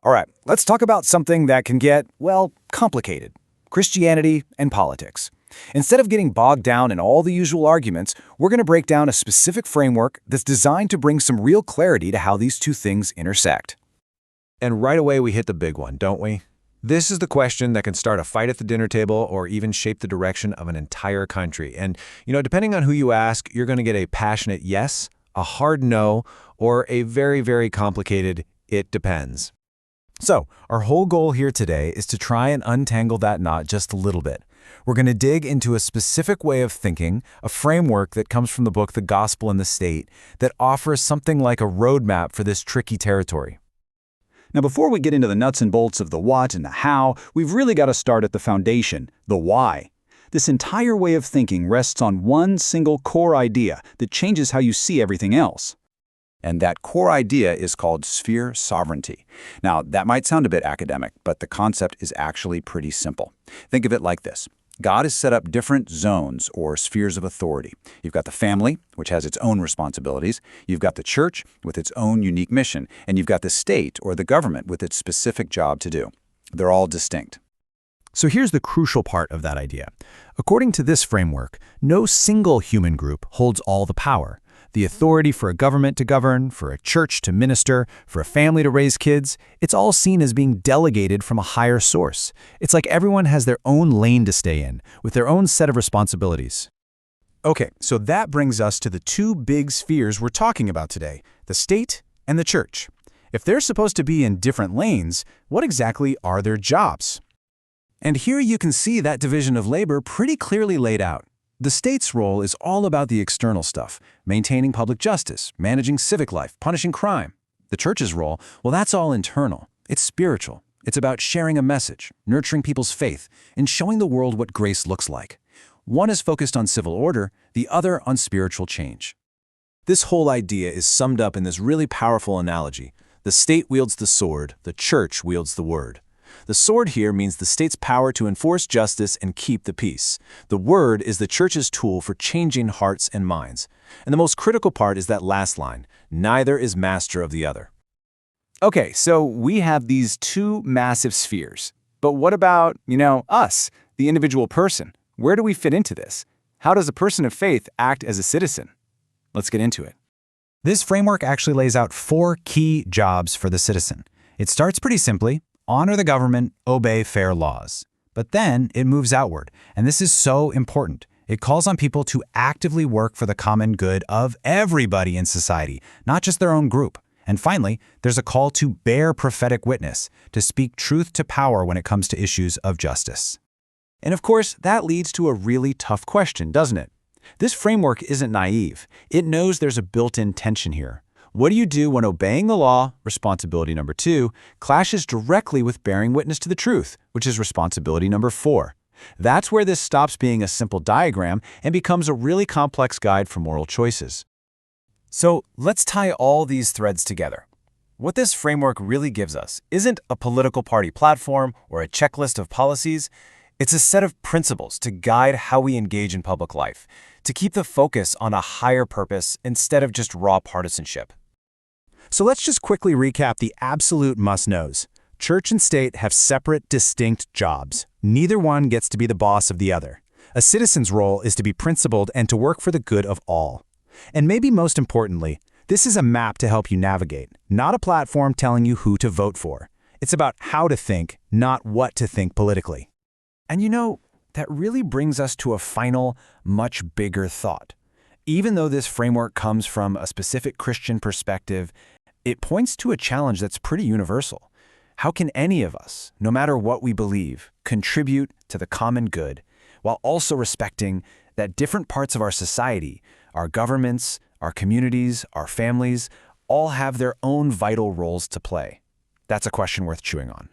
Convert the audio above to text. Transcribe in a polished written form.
All right, let's talk about something that can get, well, complicated. Christianity and politics. Instead of getting bogged down in all the usual arguments, we're going to break down a specific framework that's designed to bring some real clarity to how these two things intersect. And right away we hit the big one, don't we? This is the question that can start a fight at the dinner table or even shape the direction of an entire country. And, depending on who you ask, you're going to get a passionate yes, a hard no, or a very, very complicated it depends. So, our whole goal here today is to try and untangle that knot just a little bit. We're going to dig into a specific way of thinking, a framework that comes from the book The Gospel and the State, that offers something like a roadmap for this tricky territory. Now, before we get into the nuts and bolts of the what and the how, we've really got to start at the foundation, the why. This entire way of thinking rests on one single core idea that changes how you see everything else. And that core idea is called sphere sovereignty. Now, that might sound a bit academic, but the concept is actually pretty simple. Think of it like this. God has set up different zones or spheres of authority. You've got the family, which has its own responsibilities. You've got the church with its own unique mission. And you've got the state or the government with its specific job to do. They're all distinct. So here's the crucial part of that idea. According to this framework, no single human group holds all the power. The authority for a government to govern, for a church to minister, for a family to raise kids, it's all seen as being delegated from a higher source. It's like everyone has their own lane to stay in, with their own set of responsibilities. Okay, so that brings us to the two big spheres we're talking about today, the state and the church. If they're supposed to be in different lanes, what exactly are their jobs? And here you can see that division of labor pretty clearly laid out. The state's role is all about the external stuff, maintaining public justice, managing civic life, punishing crime. The church's role, well, that's all internal. It's spiritual. It's about sharing a message, nurturing people's faith, and showing the world what grace looks like. One is focused on civil order, the other on spiritual change. This whole idea is summed up in this really powerful analogy. The state wields the sword, the church wields the word. The sword here means the state's power to enforce justice and keep the peace. The word is the church's tool for changing hearts and minds. And the most critical part is that last line, neither is master of the other. Okay, so we have these two massive spheres. But what about, us, the individual person? Where do we fit into this? How does a person of faith act as a citizen? Let's get into it. This framework actually lays out 4 key jobs for the citizen. It starts pretty simply. Honor the government, obey fair laws. But then it moves outward, and this is so important. It calls on people to actively work for the common good of everybody in society, not just their own group. And finally, there's a call to bear prophetic witness, to speak truth to power when it comes to issues of justice. And of course, that leads to a really tough question, doesn't it? This framework isn't naive. It knows there's a built-in tension here. What do you do when obeying the law, responsibility number 2, clashes directly with bearing witness to the truth, which is responsibility number 4? That's where this stops being a simple diagram and becomes a really complex guide for moral choices. So let's tie all these threads together. What this framework really gives us isn't a political party platform or a checklist of policies. It's a set of principles to guide how we engage in public life, to keep the focus on a higher purpose instead of just raw partisanship. So let's just quickly recap the absolute must-knows. Church and state have separate, distinct jobs. Neither one gets to be the boss of the other. A citizen's role is to be principled and to work for the good of all. And maybe most importantly, this is a map to help you navigate, not a platform telling you who to vote for. It's about how to think, not what to think politically. And that really brings us to a final, much bigger thought. Even though this framework comes from a specific Christian perspective, it points to a challenge that's pretty universal. How can any of us, no matter what we believe, contribute to the common good, while also respecting that different parts of our society, our governments, our communities, our families, all have their own vital roles to play? That's a question worth chewing on.